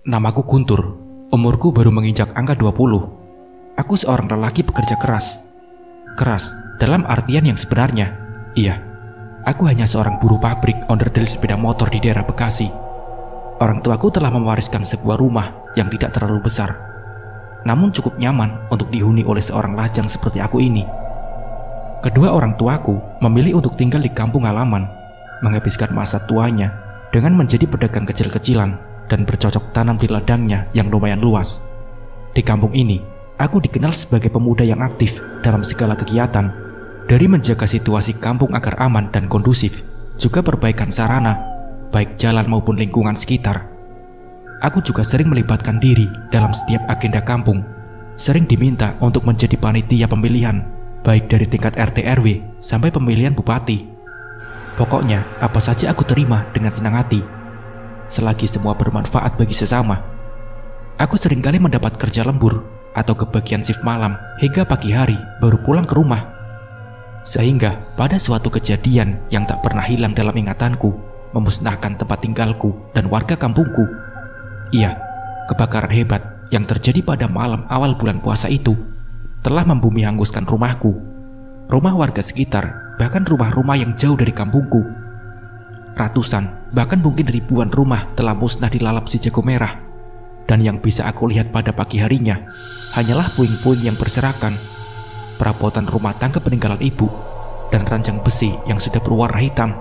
Namaku Guntur, umurku baru menginjak angka 20. Aku seorang lelaki pekerja keras. Keras dalam artian yang sebenarnya. Iya, aku hanya seorang buruh pabrik onderdil sepeda motor di daerah Bekasi. Orang tuaku telah mewariskan sebuah rumah yang tidak terlalu besar, namun cukup nyaman untuk dihuni oleh seorang lajang seperti aku ini. Kedua orang tuaku memilih untuk tinggal di kampung halaman, menghabiskan masa tuanya dengan menjadi pedagang kecil-kecilan dan bercocok tanam di ladangnya yang lumayan luas. Di kampung ini, aku dikenal sebagai pemuda yang aktif dalam segala kegiatan, dari menjaga situasi kampung agar aman dan kondusif, juga perbaikan sarana, baik jalan maupun lingkungan sekitar. Aku juga sering melibatkan diri dalam setiap agenda kampung, sering diminta untuk menjadi panitia pemilihan, baik dari tingkat RT RW sampai pemilihan bupati. Pokoknya, apa saja aku terima dengan senang hati, selagi semua bermanfaat bagi sesama. Aku seringkali mendapat kerja lembur atau kebagian shift malam hingga pagi hari baru pulang ke rumah. Sehingga pada suatu kejadian yang tak pernah hilang dalam ingatanku, memusnahkan tempat tinggalku dan warga kampungku. Iya, kebakaran hebat yang terjadi pada malam awal bulan puasa itu telah membumi hanguskan rumahku, rumah warga sekitar, bahkan rumah-rumah yang jauh dari kampungku. Ratusan, bahkan mungkin ribuan rumah telah musnah dilalap si jago merah. Dan yang bisa aku lihat pada pagi harinya hanyalah puing-puing yang berserakan, perabotan rumah tangga peninggalan ibu, dan ranjang besi yang sudah berwarna hitam.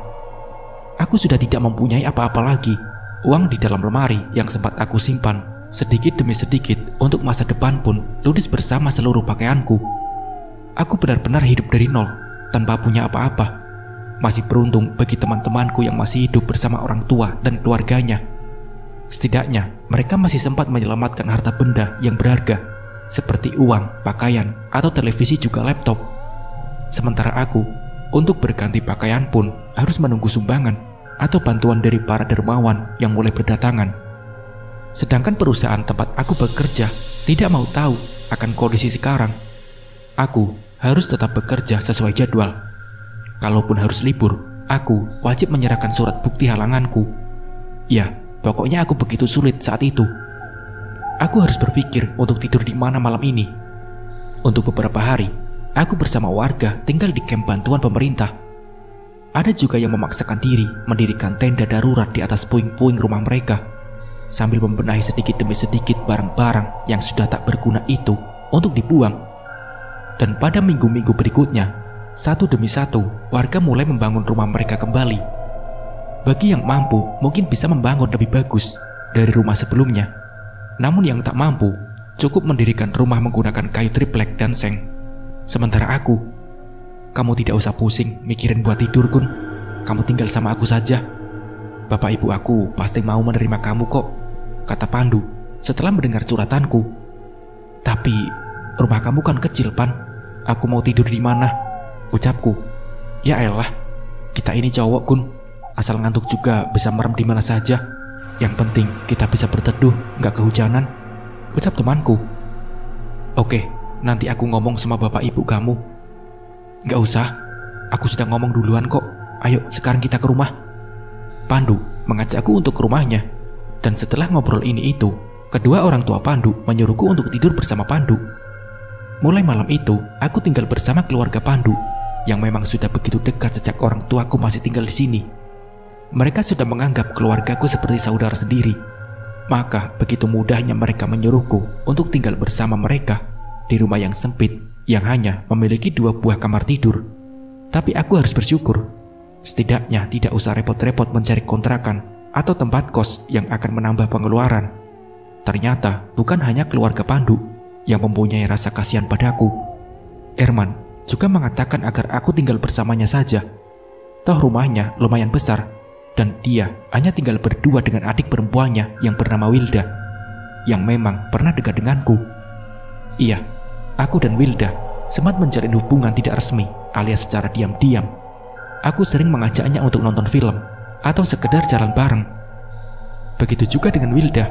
Aku sudah tidak mempunyai apa-apa lagi. Uang di dalam lemari yang sempat aku simpan sedikit demi sedikit untuk masa depan pun ludes bersama seluruh pakaianku. Aku benar-benar hidup dari nol, tanpa punya apa-apa. Masih beruntung bagi teman-temanku yang masih hidup bersama orang tua dan keluarganya. Setidaknya mereka masih sempat menyelamatkan harta benda yang berharga, seperti uang, pakaian, atau televisi juga laptop. Sementara aku, untuk berganti pakaian pun harus menunggu sumbangan atau bantuan dari para dermawan yang mulai berdatangan. Sedangkan perusahaan tempat aku bekerja tidak mau tahu akan kondisi sekarang. Aku harus tetap bekerja sesuai jadwal. Kalaupun harus libur, aku wajib menyerahkan surat bukti halanganku. Ya, pokoknya aku begitu sulit saat itu. Aku harus berpikir untuk tidur di mana malam ini. Untuk beberapa hari, aku bersama warga tinggal di kamp bantuan pemerintah. Ada juga yang memaksakan diri mendirikan tenda darurat di atas puing-puing rumah mereka, sambil membenahi sedikit demi sedikit barang-barang yang sudah tak berguna itu untuk dibuang. Dan pada minggu-minggu berikutnya, satu demi satu, warga mulai membangun rumah mereka kembali. Bagi yang mampu, mungkin bisa membangun lebih bagus dari rumah sebelumnya. Namun yang tak mampu, cukup mendirikan rumah menggunakan kayu triplek dan seng. Sementara aku, kamu tidak usah pusing mikirin buat tidur, Kun. Kamu tinggal sama aku saja. Bapak ibu aku pasti mau menerima kamu kok, kata Pandu setelah mendengar curhatanku. Tapi, rumah kamu kan kecil, Pan. Aku mau tidur di mana? Ucapku. Ya elah, kita ini cowok, Kun. Asal ngantuk juga bisa merem di mana saja. Yang penting kita bisa berteduh, nggak kehujanan, ucap temanku. Oke, nanti aku ngomong sama bapak ibu kamu. Nggak usah, aku sudah ngomong duluan kok. Ayo sekarang kita ke rumah. Pandu mengajakku untuk ke rumahnya. Dan setelah ngobrol ini itu, kedua orang tua Pandu menyuruhku untuk tidur bersama Pandu. Mulai malam itu, aku tinggal bersama keluarga Pandu yang memang sudah begitu dekat sejak orang tuaku masih tinggal di sini. Mereka sudah menganggap keluargaku seperti saudara sendiri. Maka begitu mudahnya mereka menyuruhku untuk tinggal bersama mereka di rumah yang sempit yang hanya memiliki 2 buah kamar tidur. Tapi aku harus bersyukur. Setidaknya tidak usah repot-repot mencari kontrakan atau tempat kos yang akan menambah pengeluaran. Ternyata bukan hanya keluarga Pandu yang mempunyai rasa kasihan padaku. Erman juga mengatakan agar aku tinggal bersamanya saja. Toh rumahnya lumayan besar, dan dia hanya tinggal berdua dengan adik perempuannya yang bernama Wilda, yang memang pernah dekat denganku. Iya, aku dan Wilda sempat menjalin hubungan tidak resmi alias secara diam-diam. Aku sering mengajaknya untuk nonton film atau sekedar jalan bareng. Begitu juga dengan Wilda.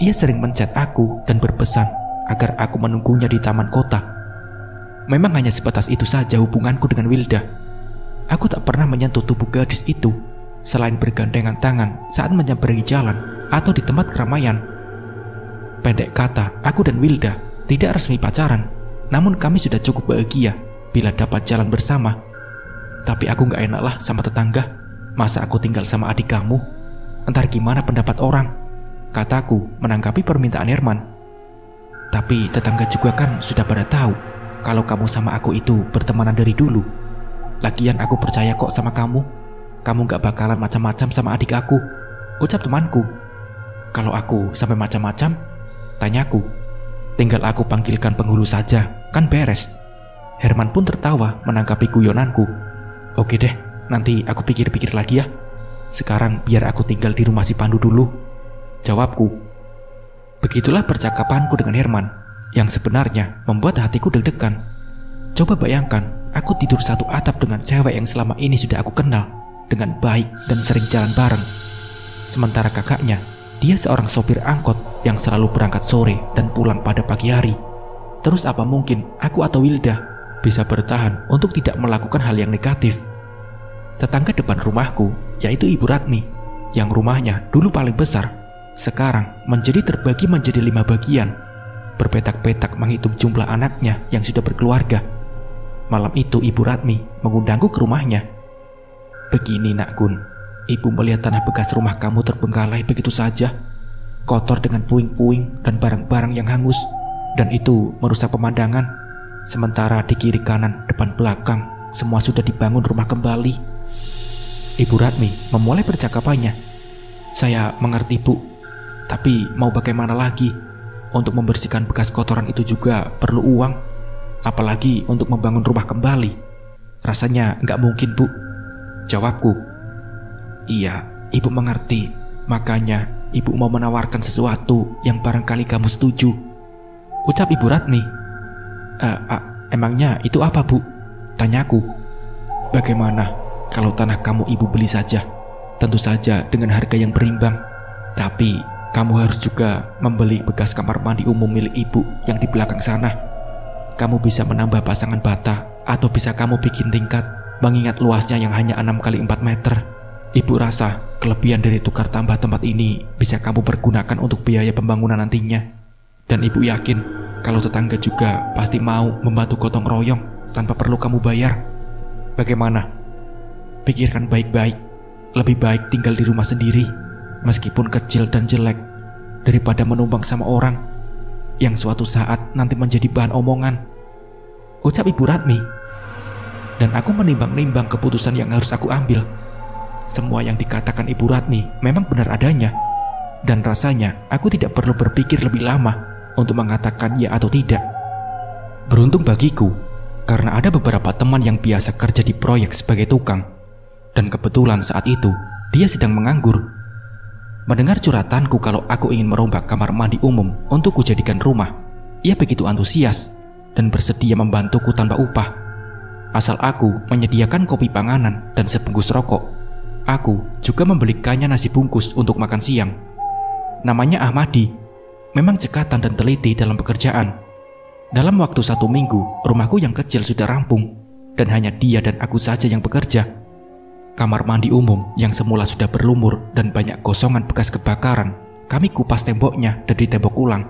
Ia sering menchat aku dan berpesan agar aku menunggunya di taman kota. Memang hanya sebatas itu saja hubunganku dengan Wilda. Aku tak pernah menyentuh tubuh gadis itu, selain bergandengan tangan saat menyeberangi jalan atau di tempat keramaian. Pendek kata, aku dan Wilda tidak resmi pacaran, namun kami sudah cukup bahagia bila dapat jalan bersama. Tapi aku gak enak lah sama tetangga. Masa aku tinggal sama adik kamu? Entar gimana pendapat orang, kataku menanggapi permintaan Herman. Tapi tetangga juga kan sudah pada tahu kalau kamu sama aku itu bertemanan dari dulu. Lagian aku percaya kok sama kamu. Kamu gak bakalan macam-macam sama adik aku, ucap temanku. Kalau aku sampai macam-macam, tanyaku, tinggal aku panggilkan penghulu saja, kan beres. Herman pun tertawa menanggapi guyonanku. Oke deh, nanti aku pikir-pikir lagi ya. Sekarang biar aku tinggal di rumah si Pandu dulu, jawabku. Begitulah percakapanku dengan Herman, yang sebenarnya membuat hatiku deg-degan. Coba bayangkan, aku tidur satu atap dengan cewek yang selama ini sudah aku kenal dengan baik dan sering jalan bareng. Sementara kakaknya, dia seorang sopir angkot yang selalu berangkat sore dan pulang pada pagi hari. Terus apa mungkin aku atau Wilda bisa bertahan untuk tidak melakukan hal yang negatif? Tetangga depan rumahku, yaitu Ibu Ratmi, yang rumahnya dulu paling besar, sekarang terbagi menjadi 5 bagian, berpetak-petak menghitung jumlah anaknya yang sudah berkeluarga. Malam itu Ibu Ratmi mengundangku ke rumahnya. Begini Nak Gun, Ibu melihat tanah bekas rumah kamu terbengkalai begitu saja, kotor dengan puing-puing dan barang-barang yang hangus, dan itu merusak pemandangan. Sementara di kiri kanan, depan belakang, semua sudah dibangun rumah kembali. Ibu Ratmi memulai percakapannya. Saya mengerti Bu, tapi mau bagaimana lagi? Untuk membersihkan bekas kotoran itu juga perlu uang, apalagi untuk membangun rumah kembali. Rasanya nggak mungkin Bu, jawabku. Iya, Ibu mengerti. Makanya Ibu mau menawarkan sesuatu yang barangkali kamu setuju, ucap Ibu Ratmi. Emangnya itu apa Bu? Tanyaku. Bagaimana kalau tanah kamu Ibu beli saja? Tentu saja dengan harga yang berimbang. Tapi kamu harus juga membeli bekas kamar mandi umum milik Ibu yang di belakang sana. Kamu bisa menambah pasangan bata, atau bisa kamu bikin tingkat, mengingat luasnya yang hanya 6 kali 4 meter. Ibu rasa kelebihan dari tukar tambah tempat ini bisa kamu pergunakan untuk biaya pembangunan nantinya. Dan Ibu yakin kalau tetangga juga pasti mau membantu gotong royong tanpa perlu kamu bayar. Bagaimana? Pikirkan baik-baik. Lebih baik tinggal di rumah sendiri, meskipun kecil dan jelek, daripada menumpang sama orang yang suatu saat nanti menjadi bahan omongan, ucap Ibu Ratmi. Dan aku menimbang-nimbang keputusan yang harus aku ambil. Semua yang dikatakan Ibu Ratmi memang benar adanya, dan rasanya aku tidak perlu berpikir lebih lama untuk mengatakan ya atau tidak. Beruntung bagiku, karena ada beberapa teman yang biasa kerja di proyek sebagai tukang, dan kebetulan saat itu dia sedang menganggur. Mendengar curhatanku kalau aku ingin merombak kamar mandi umum untuk kujadikan rumah, ia begitu antusias dan bersedia membantuku tanpa upah. Asal aku menyediakan kopi panganan dan sebungkus rokok. Aku juga membelikannya nasi bungkus untuk makan siang. Namanya Ahmadi, memang cekatan dan teliti dalam pekerjaan. Dalam waktu 1 minggu, rumahku yang kecil sudah rampung, dan hanya dia dan aku saja yang bekerja. Kamar mandi umum yang semula sudah berlumur dan banyak gosongan bekas kebakaran, kami kupas temboknya dan ditembok ulang.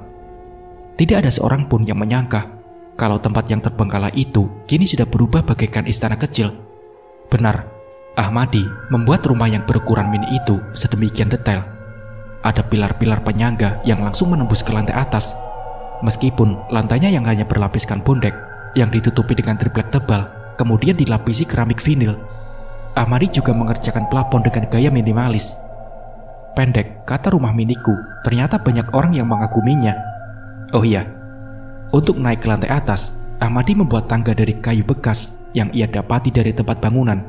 Tidak ada seorang pun yang menyangka kalau tempat yang terbengkalai itu kini sudah berubah bagaikan istana kecil. Benar, Ahmadi membuat rumah yang berukuran mini itu sedemikian detail. Ada pilar-pilar penyangga yang langsung menembus ke lantai atas. Meskipun lantainya yang hanya berlapiskan bondek yang ditutupi dengan triplek tebal, kemudian dilapisi keramik vinil. Ahmadi juga mengerjakan plafon dengan gaya minimalis. Pendek kata rumah miniku, ternyata banyak orang yang mengaguminya. Oh iya, untuk naik ke lantai atas, Ahmadi membuat tangga dari kayu bekas yang ia dapati dari tempat bangunan.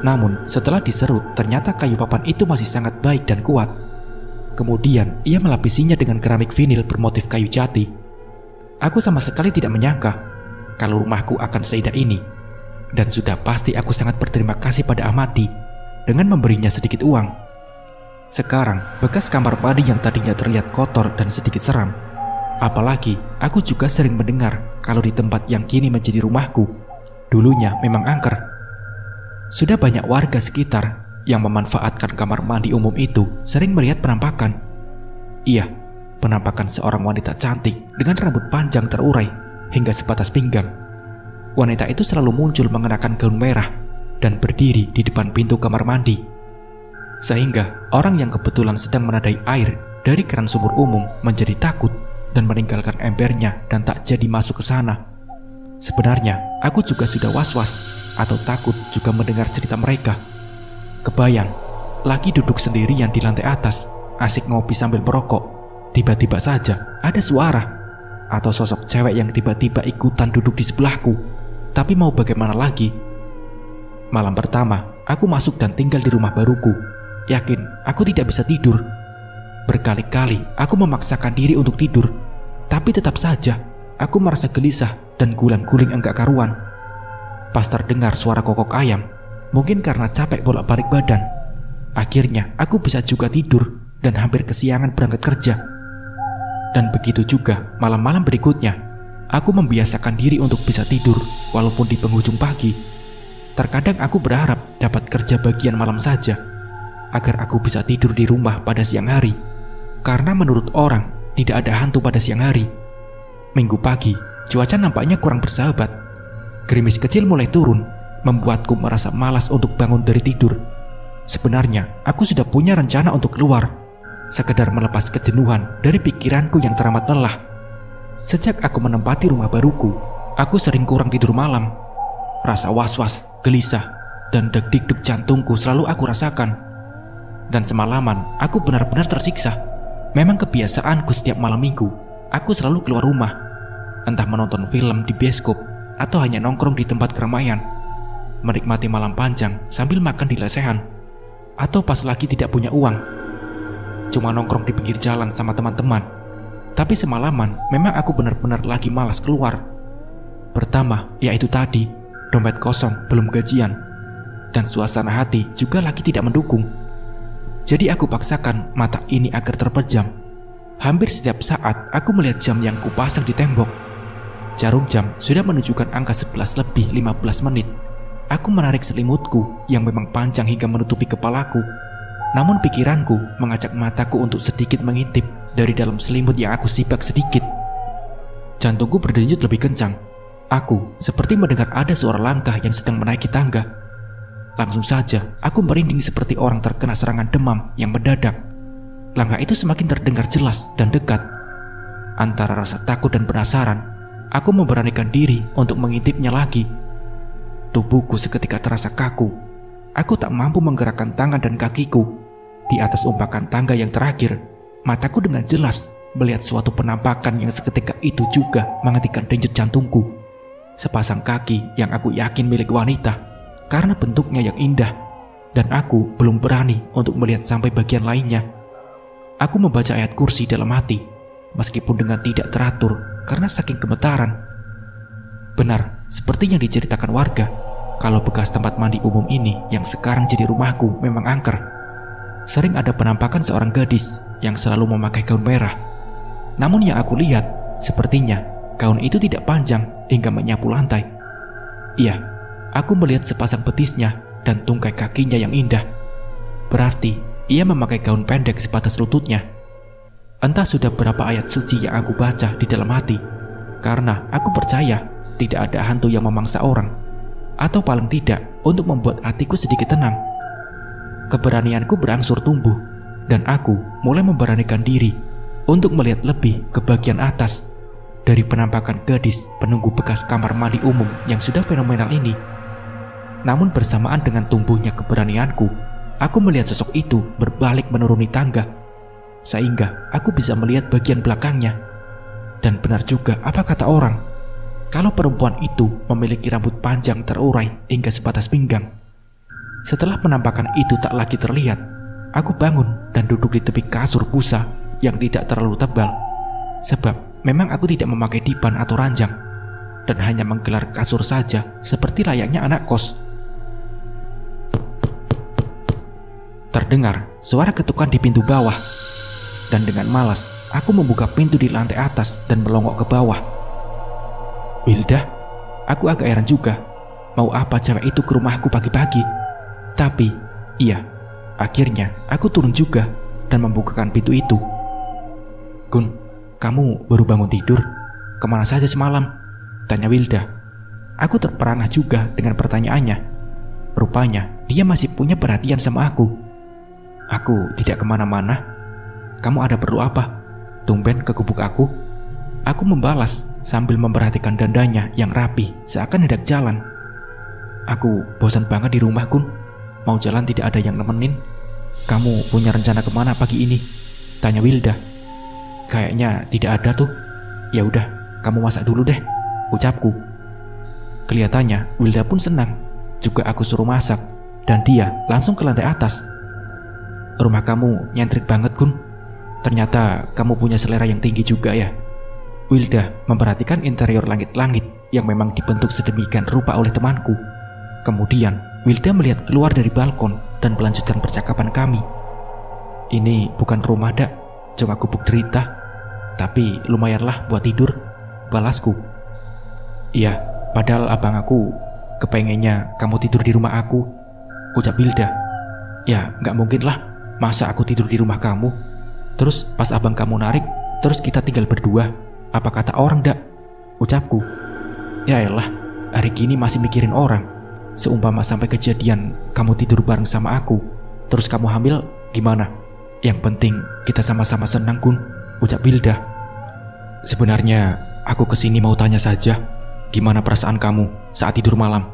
Namun setelah diserut, ternyata kayu papan itu masih sangat baik dan kuat. Kemudian ia melapisinya dengan keramik vinil bermotif kayu jati. Aku sama sekali tidak menyangka kalau rumahku akan seindah ini. Dan sudah pasti aku sangat berterima kasih pada Ahmadi dengan memberinya sedikit uang. Sekarang bekas kamar mandi yang tadinya terlihat kotor dan sedikit seram. Apalagi aku juga sering mendengar kalau di tempat yang kini menjadi rumahku, dulunya memang angker. Sudah banyak warga sekitar yang memanfaatkan kamar mandi umum itu sering melihat penampakan. Iya, penampakan seorang wanita cantik dengan rambut panjang terurai hingga sebatas pinggang. Wanita itu selalu muncul mengenakan gaun merah dan berdiri di depan pintu kamar mandi. Sehingga orang yang kebetulan sedang menadai air dari keran sumur umum menjadi takut dan meninggalkan embernya dan tak jadi masuk ke sana. Sebenarnya, aku juga sudah was-was atau takut juga mendengar cerita mereka. Kebayang, lagi duduk sendirian di lantai atas, asik ngopi sambil merokok. Tiba-tiba saja ada suara atau sosok cewek yang tiba-tiba ikutan duduk di sebelahku. Tapi mau bagaimana lagi? Malam pertama, aku masuk dan tinggal di rumah baruku. Yakin aku tidak bisa tidur. Berkali-kali aku memaksakan diri untuk tidur, tapi tetap saja aku merasa gelisah dan gulang-guling enggak karuan. Pas terdengar suara kokok ayam, mungkin karena capek bolak-balik badan, akhirnya aku bisa juga tidur dan hampir kesiangan berangkat kerja. Dan begitu juga malam-malam berikutnya, aku membiasakan diri untuk bisa tidur walaupun di penghujung pagi. Terkadang aku berharap dapat kerja bagian malam saja, agar aku bisa tidur di rumah pada siang hari. Karena menurut orang, tidak ada hantu pada siang hari. Minggu pagi, cuaca nampaknya kurang bersahabat. Gerimis kecil mulai turun, membuatku merasa malas untuk bangun dari tidur. Sebenarnya, aku sudah punya rencana untuk keluar, sekedar melepas kejenuhan dari pikiranku yang teramat lelah. Sejak aku menempati rumah baruku, aku sering kurang tidur malam. Rasa was-was, gelisah, dan deg-deg jantungku selalu aku rasakan. Dan semalaman, aku benar-benar tersiksa. Memang kebiasaanku setiap malam minggu, aku selalu keluar rumah. Entah menonton film di bioskop, atau hanya nongkrong di tempat keramaian. Menikmati malam panjang sambil makan di lesehan. Atau pas lagi tidak punya uang, cuma nongkrong di pinggir jalan sama teman-teman. Tapi semalaman, memang aku benar-benar lagi malas keluar. Pertama, yaitu tadi, dompet kosong, belum gajian. Dan suasana hati juga lagi tidak mendukung. Jadi aku paksakan mata ini agar terpejam. Hampir setiap saat aku melihat jam yang kupasang di tembok. Jarum jam sudah menunjukkan angka 11 lebih 15 menit. Aku menarik selimutku yang memang panjang hingga menutupi kepalaku. Namun pikiranku mengajak mataku untuk sedikit mengintip dari dalam selimut yang aku sipak sedikit. Jantungku berdenyut lebih kencang. Aku seperti mendengar ada suara langkah yang sedang menaiki tangga. Langsung saja, aku merinding seperti orang terkena serangan demam yang mendadak. Langkah itu semakin terdengar jelas dan dekat. Antara rasa takut dan penasaran, aku memberanikan diri untuk mengintipnya lagi. Tubuhku seketika terasa kaku. Aku tak mampu menggerakkan tangan dan kakiku. Di atas umpakan tangga yang terakhir, mataku dengan jelas melihat suatu penampakan yang seketika itu juga menghentikan denyut jantungku. Sepasang kaki yang aku yakin milik wanita, karena bentuknya yang indah, dan aku belum berani untuk melihat sampai bagian lainnya. Aku membaca ayat kursi dalam hati, meskipun dengan tidak teratur karena saking gemetaran. Benar, seperti yang diceritakan warga, kalau bekas tempat mandi umum ini yang sekarang jadi rumahku memang angker. Sering ada penampakan seorang gadis yang selalu memakai gaun merah. Namun yang aku lihat, sepertinya gaun itu tidak panjang hingga menyapu lantai. Iya, aku melihat sepasang betisnya dan tungkai kakinya yang indah. Berarti ia memakai gaun pendek sebatas lututnya. Entah sudah berapa ayat suci yang aku baca di dalam hati, karena aku percaya tidak ada hantu yang memangsa orang, atau paling tidak untuk membuat hatiku sedikit tenang. Keberanianku berangsur tumbuh, dan aku mulai memberanikan diri untuk melihat lebih ke bagian atas dari penampakan gadis penunggu bekas kamar mandi umum yang sudah fenomenal ini. Namun bersamaan dengan tumbuhnya keberanianku, aku melihat sosok itu berbalik menuruni tangga, sehingga aku bisa melihat bagian belakangnya. Dan benar juga apa kata orang, kalau perempuan itu memiliki rambut panjang terurai hingga sebatas pinggang. Setelah penampakan itu tak lagi terlihat, aku bangun dan duduk di tepi kasur busa yang tidak terlalu tebal. Sebab memang aku tidak memakai dipan atau ranjang, dan hanya menggelar kasur saja seperti layaknya anak kos. Terdengar suara ketukan di pintu bawah, dan dengan malas aku membuka pintu di lantai atas dan melongok ke bawah. Wilda, aku agak heran juga, mau apa cewek itu ke rumahku pagi-pagi. Tapi iya, akhirnya aku turun juga dan membukakan pintu itu. Gun, kamu baru bangun tidur? Kemana saja semalam? Tanya Wilda. Aku terperangah juga dengan pertanyaannya. Rupanya dia masih punya perhatian sama aku. Aku tidak kemana-mana. Kamu ada perlu apa? Tumben ke gubuk aku. Aku membalas sambil memperhatikan dandanya yang rapi seakan hendak jalan. Aku bosan banget di rumah, Gun. Mau jalan tidak ada yang nemenin. Kamu punya rencana kemana pagi ini? Tanya Wilda. Kayaknya tidak ada tuh. Ya udah, kamu masak dulu deh, ucapku. Kelihatannya Wilda pun senang. Juga aku suruh masak dan dia langsung ke lantai atas. Rumah kamu nyentrik banget, Gun. Ternyata kamu punya selera yang tinggi juga ya. Wilda memperhatikan interior langit-langit yang memang dibentuk sedemikian rupa oleh temanku. Kemudian Wilda melihat keluar dari balkon dan melanjutkan percakapan kami. Ini bukan rumah, Dak, cuma gubuk derita. Tapi lumayanlah buat tidur, balasku. Iya, padahal abang aku kepengennya kamu tidur di rumah aku, ucap Wilda. Ya gak mungkin lah, masa aku tidur di rumah kamu, terus pas abang kamu narik, terus kita tinggal berdua. Apa kata orang, Dak? Ucapku. Ya elah, hari gini masih mikirin orang. Seumpama sampai kejadian kamu tidur bareng sama aku, terus kamu hamil, gimana? Yang penting kita sama-sama senang, Gun, ucap Wilda. Sebenarnya aku kesini mau tanya saja, gimana perasaan kamu saat tidur malam?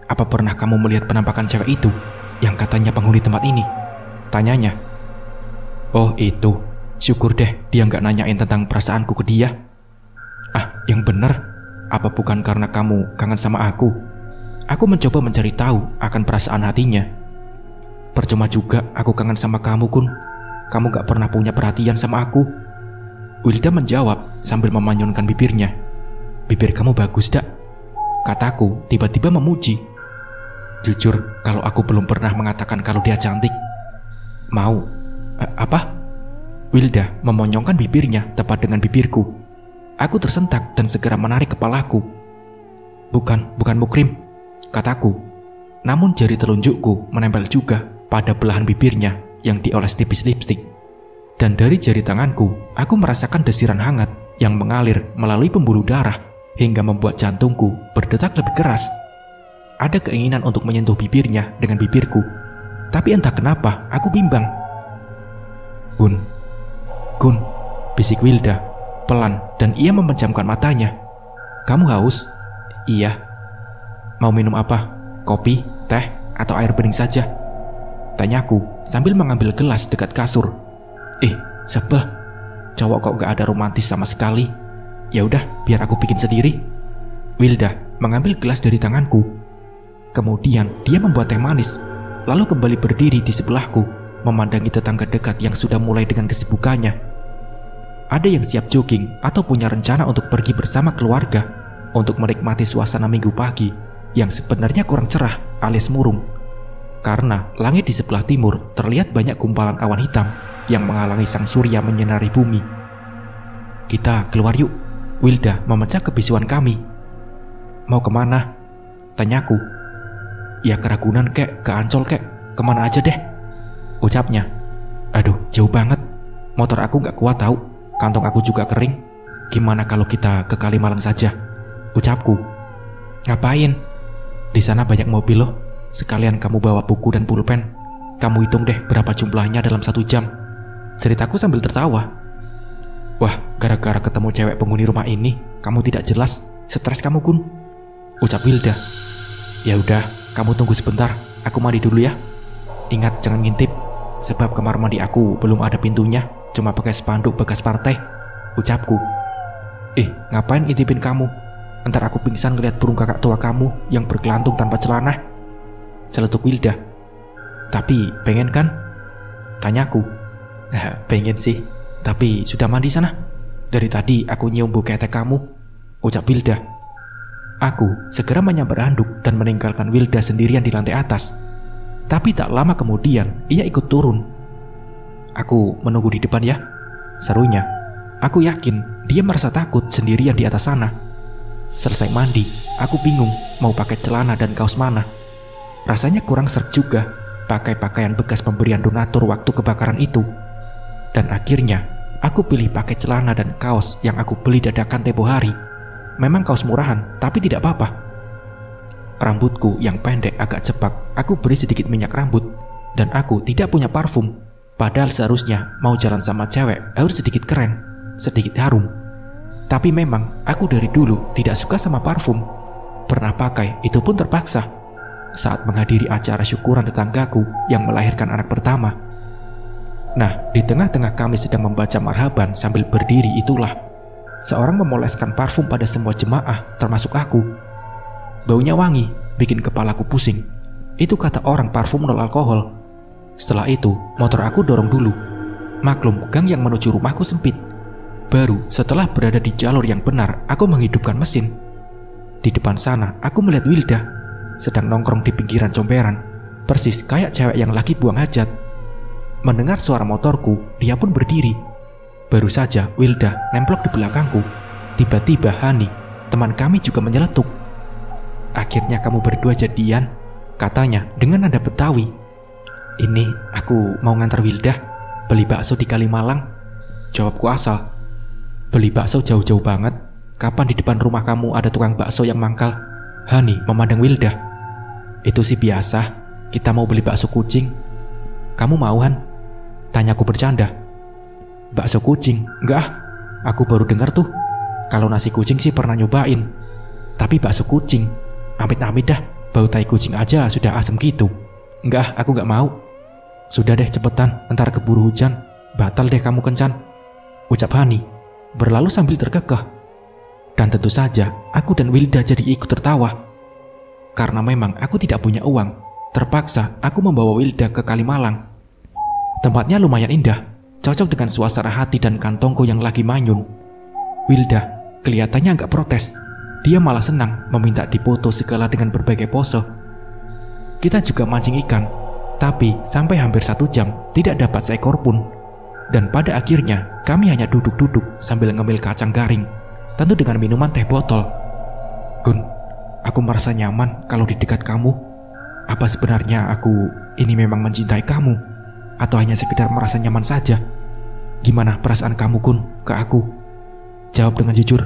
Apa pernah kamu melihat penampakan cewek itu yang katanya penghuni tempat ini? Tanyanya. Oh itu, syukur deh dia gak nanyain tentang perasaanku ke dia. Ah, yang bener, apa bukan karena kamu kangen sama aku? Aku mencoba mencari tahu akan perasaan hatinya. Percuma juga aku kangen sama kamu, Gun. Kamu gak pernah punya perhatian sama aku. Wilda menjawab sambil memanyunkan bibirnya. Bibir kamu bagus, Dak, kataku tiba-tiba memuji. Jujur, kalau aku belum pernah mengatakan kalau dia cantik. Mau? Apa? Wilda memonyongkan bibirnya tepat dengan bibirku. Aku tersentak dan segera menarik kepalaku. Bukan Mukrim, kataku. Namun jari telunjukku menempel juga pada belahan bibirnya yang dioles tipis lipstik. Dan dari jari tanganku, aku merasakan desiran hangat yang mengalir melalui pembuluh darah hingga membuat jantungku berdetak lebih keras. Ada keinginan untuk menyentuh bibirnya dengan bibirku, tapi entah kenapa aku bimbang. Gun, bisik Wilda, pelan, dan ia memejamkan matanya. Kamu haus? Iya. Mau minum apa? Kopi, teh, atau air bening saja? Tanyaku sambil mengambil gelas dekat kasur. Sebel. Cowok kok gak ada romantis sama sekali. Ya udah, biar aku bikin sendiri. Wilda mengambil gelas dari tanganku. Kemudian dia membuat teh manis, lalu kembali berdiri di sebelahku, memandangi tetangga dekat yang sudah mulai dengan kesibukannya. Ada yang siap jogging atau punya rencana untuk pergi bersama keluarga untuk menikmati suasana minggu pagi yang sebenarnya kurang cerah alias murung. Karena langit di sebelah timur terlihat banyak gumpalan awan hitam yang menghalangi sang surya menyinari bumi. Kita keluar yuk, Wilda memecah kebisuan kami. Mau kemana? Tanyaku. Ya ke Ragunan kek, ke Ancol kek, kemana aja deh, ucapnya. Aduh, jauh banget. Motor aku gak kuat tahu, kantong aku juga kering. Gimana kalau kita ke Kalimalang saja, ucapku. Ngapain? Di sana banyak mobil loh. Sekalian kamu bawa buku dan pulpen. Kamu hitung deh berapa jumlahnya dalam 1 jam, ceritaku sambil tertawa. Wah, gara-gara ketemu cewek penghuni rumah ini, kamu tidak jelas. Stres kamu, Gun, ucap Wilda. Ya udah, kamu tunggu sebentar, aku mandi dulu ya. Ingat jangan ngintip, sebab kamar mandi aku belum ada pintunya, cuma pakai spanduk bekas partai, ucapku. Ngapain ngintipin kamu? Ntar aku pingsan ngeliat burung kakak tua kamu yang bergelantung tanpa celana, celetuk Wilda. Tapi pengen kan? Tanyaku. Pengen sih, tapi sudah mandi sana. Dari tadi aku nyium bau ketek kamu, ucap Wilda. Aku segera menyambar handuk dan meninggalkan Wilda sendirian di lantai atas. Tapi tak lama kemudian ia ikut turun. Aku menunggu di depan ya, serunya. Aku yakin dia merasa takut sendirian di atas sana. Selesai mandi, aku bingung mau pakai celana dan kaos mana. Rasanya kurang sreg juga pakai pakaian bekas pemberian donatur waktu kebakaran itu. Dan akhirnya Aku pilih pakai celana dan kaos yang aku beli dadakan tempo hari. Memang kaos murahan, tapi tidak apa-apa. Rambutku yang pendek agak cepak, aku beri sedikit minyak rambut. Dan aku tidak punya parfum. Padahal seharusnya mau jalan sama cewek harus sedikit keren, sedikit harum. Tapi memang aku dari dulu tidak suka sama parfum. Pernah pakai, itu pun terpaksa. Saat menghadiri acara syukuran tetanggaku yang melahirkan anak pertama. Nah, di tengah-tengah kami sedang membaca marhaban sambil berdiri itulah seorang memoleskan parfum pada semua jemaah, termasuk aku. Baunya wangi, bikin kepalaku pusing. Itu kata orang parfum nol alkohol. Setelah itu, motor aku dorong dulu. Maklum, gang yang menuju rumahku sempit. Baru setelah berada di jalur yang benar, aku menghidupkan mesin. Di depan sana, aku melihat Wilda sedang nongkrong di pinggiran comberan, persis kayak cewek yang lagi buang hajat. Mendengar suara motorku, dia pun berdiri. Baru saja Wilda nemplok di belakangku. Tiba-tiba Hani, teman kami juga menyeletuk. "Akhirnya kamu berdua jadian," katanya dengan nada Betawi. "Ini aku mau ngantar Wilda beli bakso di Kalimalang." Jawabku asal. "Beli bakso jauh-jauh banget. Kapan di depan rumah kamu ada tukang bakso yang mangkal?" Hani memandang Wilda. "Itu sih biasa. Kita mau beli bakso kucing. Kamu mau, Han?" Tanyaku bercanda. "Bakso kucing? Enggak ah. Aku baru dengar tuh. Kalau nasi kucing sih pernah nyobain. Tapi bakso kucing, amit-amit dah. Bau tai kucing aja sudah asem gitu. Enggak, aku enggak mau." "Sudah deh cepetan, ntar keburu hujan. Batal deh kamu kencan," ucap Hani, berlalu sambil terkekeh. Dan tentu saja, aku dan Wilda jadi ikut tertawa. Karena memang aku tidak punya uang, terpaksa aku membawa Wilda ke Kalimalang. Tempatnya lumayan indah, cocok dengan suasana hati dan kantongku yang lagi manyun. Wilda kelihatannya agak protes. Dia malah senang meminta dipoto segala dengan berbagai pose. Kita juga mancing ikan, tapi sampai hampir 1 jam tidak dapat seekor pun. Dan pada akhirnya kami hanya duduk-duduk sambil ngemil kacang garing, tentu dengan minuman teh botol. "Gun, aku merasa nyaman kalau di dekat kamu. Apa sebenarnya aku ini memang mencintai kamu? Atau hanya sekedar merasa nyaman saja? Gimana perasaan kamu, Gun, ke aku? Jawab dengan jujur."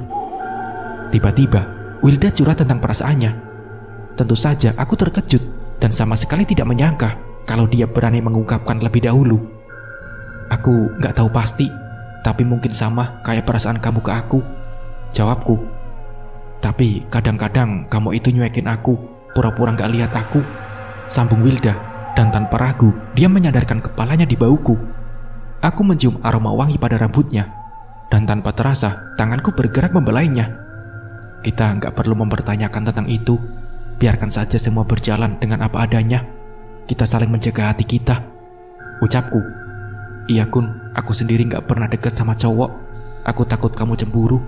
Tiba-tiba, Wilda curhat tentang perasaannya. Tentu saja aku terkejut dan sama sekali tidak menyangka kalau dia berani mengungkapkan lebih dahulu. "Aku gak tahu pasti, tapi mungkin sama kayak perasaan kamu ke aku," jawabku. "Tapi kadang-kadang kamu itu nyuekin aku, pura-pura gak lihat aku," sambung Wilda, dan tanpa ragu dia menyadarkan kepalanya di bauku. Aku mencium aroma wangi pada rambutnya, dan tanpa terasa tanganku bergerak membelainya. "Kita nggak perlu mempertanyakan tentang itu. Biarkan saja semua berjalan dengan apa adanya. Kita saling menjaga hati kita," ucapku. "Iya, Kun, aku sendiri nggak pernah dekat sama cowok. Aku takut kamu cemburu.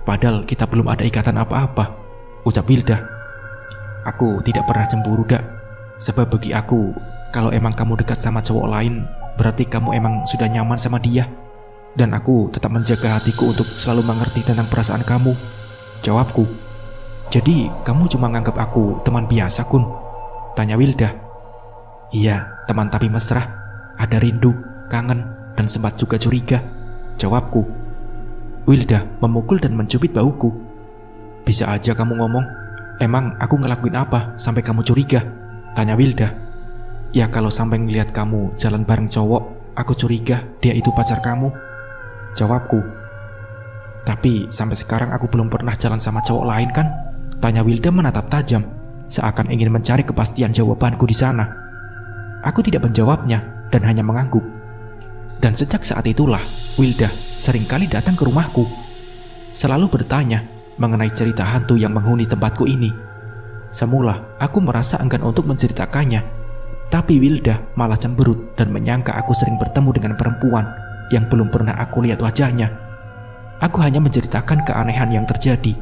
Padahal kita belum ada ikatan apa-apa," ucap Wilda. "Aku tidak pernah cemburu, Dak. Sebab bagi aku, kalau emang kamu dekat sama cowok lain, berarti kamu emang sudah nyaman sama dia. Dan aku tetap menjaga hatiku untuk selalu mengerti tentang perasaan kamu," jawabku. "Jadi kamu cuma nganggap aku teman biasa, Kun?" tanya Wilda. "Iya, teman tapi mesra. Ada rindu, kangen, dan sempat juga curiga," jawabku. Wilda memukul dan mencubit bauku. "Bisa aja kamu ngomong. Emang aku ngelakuin apa sampai kamu curiga?" tanya Wilda. "Ya kalau sampai ngelihat kamu jalan bareng cowok, aku curiga dia itu pacar kamu," jawabku. "Tapi sampai sekarang aku belum pernah jalan sama cowok lain kan?" tanya Wilda menatap tajam, seakan ingin mencari kepastian jawabanku di sana. Aku tidak menjawabnya dan hanya mengangguk. Dan sejak saat itulah, Wilda seringkali datang ke rumahku. Selalu bertanya mengenai cerita hantu yang menghuni tempatku ini. Semula, aku merasa enggan untuk menceritakannya. Tapi Wilda malah cemberut dan menyangka aku sering bertemu dengan perempuan yang belum pernah aku lihat wajahnya. Aku hanya menceritakan keanehan yang terjadi.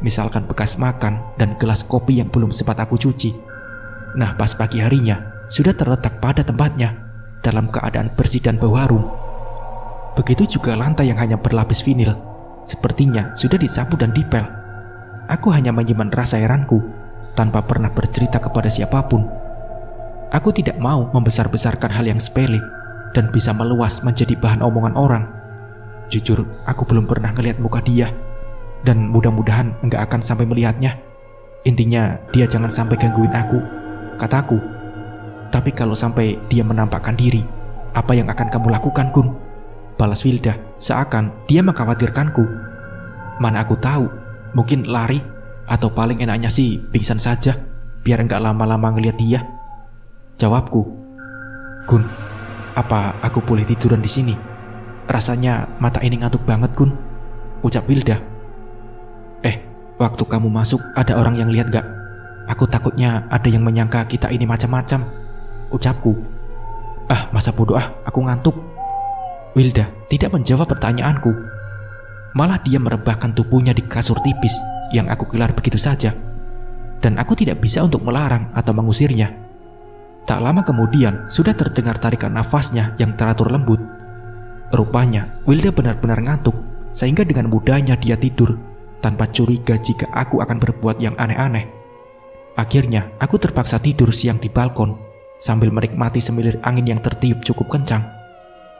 Misalkan bekas makan dan gelas kopi yang belum sempat aku cuci. Nah, pas pagi harinya, sudah terletak pada tempatnya, dalam keadaan bersih dan bau harum. Begitu juga lantai yang hanya berlapis vinil, sepertinya sudah disapu dan dipel. Aku hanya menyimpan rasa heranku, tanpa pernah bercerita kepada siapapun. Aku tidak mau membesar-besarkan hal yang sepele, dan bisa meluas menjadi bahan omongan orang. Jujur, aku belum pernah ngeliat muka dia. Dan mudah-mudahan nggak akan sampai melihatnya. Intinya, dia jangan sampai gangguin aku, kataku. Tapi kalau sampai dia menampakkan diri, apa yang akan kamu lakukan, Kun? Balas Wilda, seakan dia mengkhawatirkanku. Mana aku tahu, mungkin lari, atau paling enaknya sih pingsan saja, biar nggak lama-lama ngeliat dia. Jawabku, Kun, apa aku boleh tiduran di sini? Rasanya mata ini ngantuk banget, Kun. Ucap Wilda. Waktu kamu masuk ada orang yang lihat gak? Aku takutnya ada yang menyangka kita ini macam-macam, ucapku. Masa bodoh aku ngantuk. Wilda tidak menjawab pertanyaanku. Malah dia merebahkan tubuhnya di kasur tipis yang aku gelar begitu saja. Dan aku tidak bisa untuk melarang atau mengusirnya. Tak lama kemudian sudah terdengar tarikan nafasnya yang teratur lembut. Rupanya Wilda benar-benar ngantuk, sehingga dengan mudahnya dia tidur tanpa curiga jika aku akan berbuat yang aneh-aneh. Akhirnya aku terpaksa tidur siang di balkon sambil menikmati semilir angin yang tertiup cukup kencang.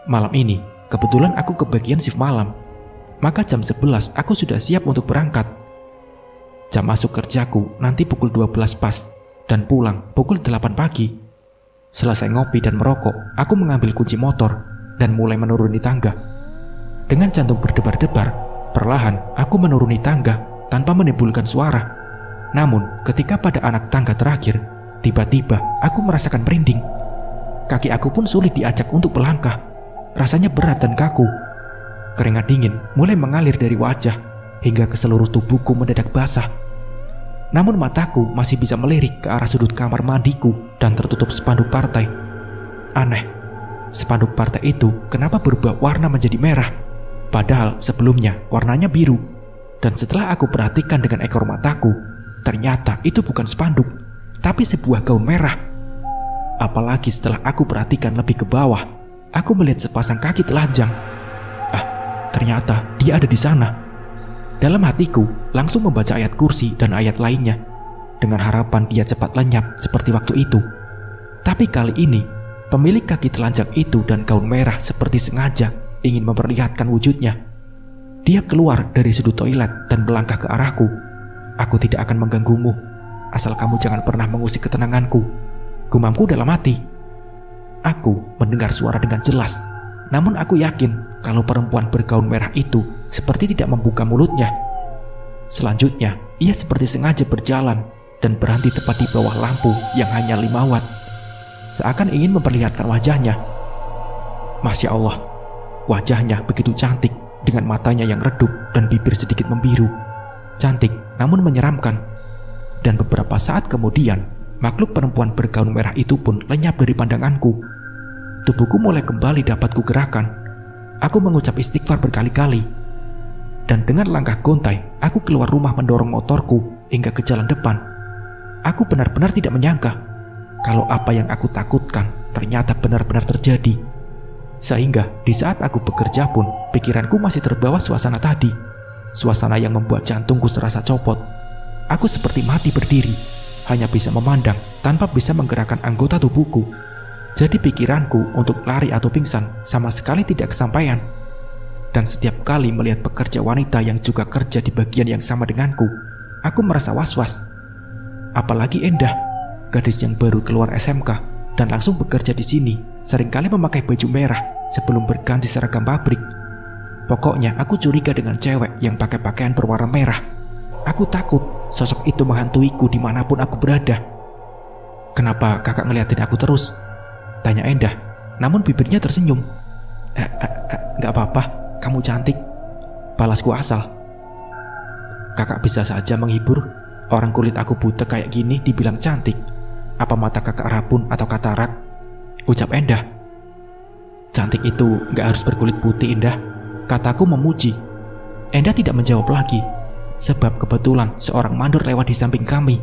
Malam ini kebetulan aku kebagian shift malam, maka jam 11 aku sudah siap untuk berangkat. Jam masuk kerjaku nanti pukul 12 pas dan pulang pukul 8 pagi. Selesai ngopi dan merokok, aku mengambil kunci motor dan mulai menuruni tangga. Dengan jantung berdebar-debar, perlahan aku menuruni tangga tanpa menimbulkan suara. Namun ketika pada anak tangga terakhir, tiba-tiba aku merasakan merinding. Kaki aku pun sulit diajak untuk melangkah. Rasanya berat dan kaku. Keringat dingin mulai mengalir dari wajah hingga ke seluruh tubuhku mendadak basah. Namun mataku masih bisa melirik ke arah sudut kamar mandiku dan tertutup spanduk partai. Aneh, spanduk partai itu kenapa berubah warna menjadi merah? Padahal sebelumnya warnanya biru. Dan setelah aku perhatikan dengan ekor mataku, ternyata itu bukan spanduk, tapi sebuah gaun merah. Apalagi setelah aku perhatikan lebih ke bawah, aku melihat sepasang kaki telanjang. Ternyata dia ada di sana. Dalam hatiku langsung membaca ayat kursi dan ayat lainnya, dengan harapan dia cepat lenyap seperti waktu itu. Tapi kali ini, pemilik kaki telanjang itu dan gaun merah seperti sengaja ingin memperlihatkan wujudnya. Dia keluar dari sudut toilet dan melangkah ke arahku. Aku tidak akan mengganggumu, asal kamu jangan pernah mengusik ketenanganku, gumamku dalam hati. Aku mendengar suara dengan jelas, namun aku yakin kalau perempuan bergaun merah itu seperti tidak membuka mulutnya. Selanjutnya, ia seperti sengaja berjalan dan berhenti tepat di bawah lampu yang hanya 5 watt, seakan ingin memperlihatkan wajahnya. Masya Allah, wajahnya begitu cantik dengan matanya yang redup dan bibir sedikit membiru. Cantik namun menyeramkan. Dan beberapa saat kemudian, makhluk perempuan bergaun merah itu pun lenyap dari pandanganku. Tubuhku mulai kembali dapat kugerakkan. Aku mengucap istighfar berkali-kali. Dan dengan langkah gontai, aku keluar rumah mendorong motorku hingga ke jalan depan. Aku benar-benar tidak menyangka kalau apa yang aku takutkan ternyata benar-benar terjadi. Sehingga di saat aku bekerja pun, pikiranku masih terbawa suasana tadi. Suasana yang membuat jantungku serasa copot. Aku seperti mati berdiri, hanya bisa memandang tanpa bisa menggerakkan anggota tubuhku. Jadi pikiranku untuk lari atau pingsan sama sekali tidak kesampaian. Dan setiap kali melihat pekerja wanita yang juga kerja di bagian yang sama denganku, aku merasa was-was. Apalagi Endah, gadis yang baru keluar SMK dan langsung bekerja di sini, seringkali memakai baju merah sebelum berganti seragam pabrik. Pokoknya aku curiga dengan cewek yang pakai pakaian berwarna merah. Aku takut sosok itu menghantuiku dimanapun aku berada. Kenapa kakak ngeliatin aku terus? Tanya Endah, namun bibirnya tersenyum. Gak apa-apa, kamu cantik, balasku asal. Kakak bisa saja menghibur. Orang kulit aku buta kayak gini dibilang cantik. Apa mata kakak rabun atau katarak? Ucap Endah. Cantik itu gak harus berkulit putih, Endah, kataku memuji. Endah tidak menjawab lagi, sebab kebetulan seorang mandor lewat di samping kami.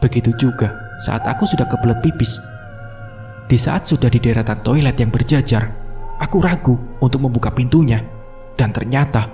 Begitu juga saat aku sudah kebelet pipis. Di saat sudah di deretan toilet yang berjajar, aku ragu untuk membuka pintunya. Dan ternyata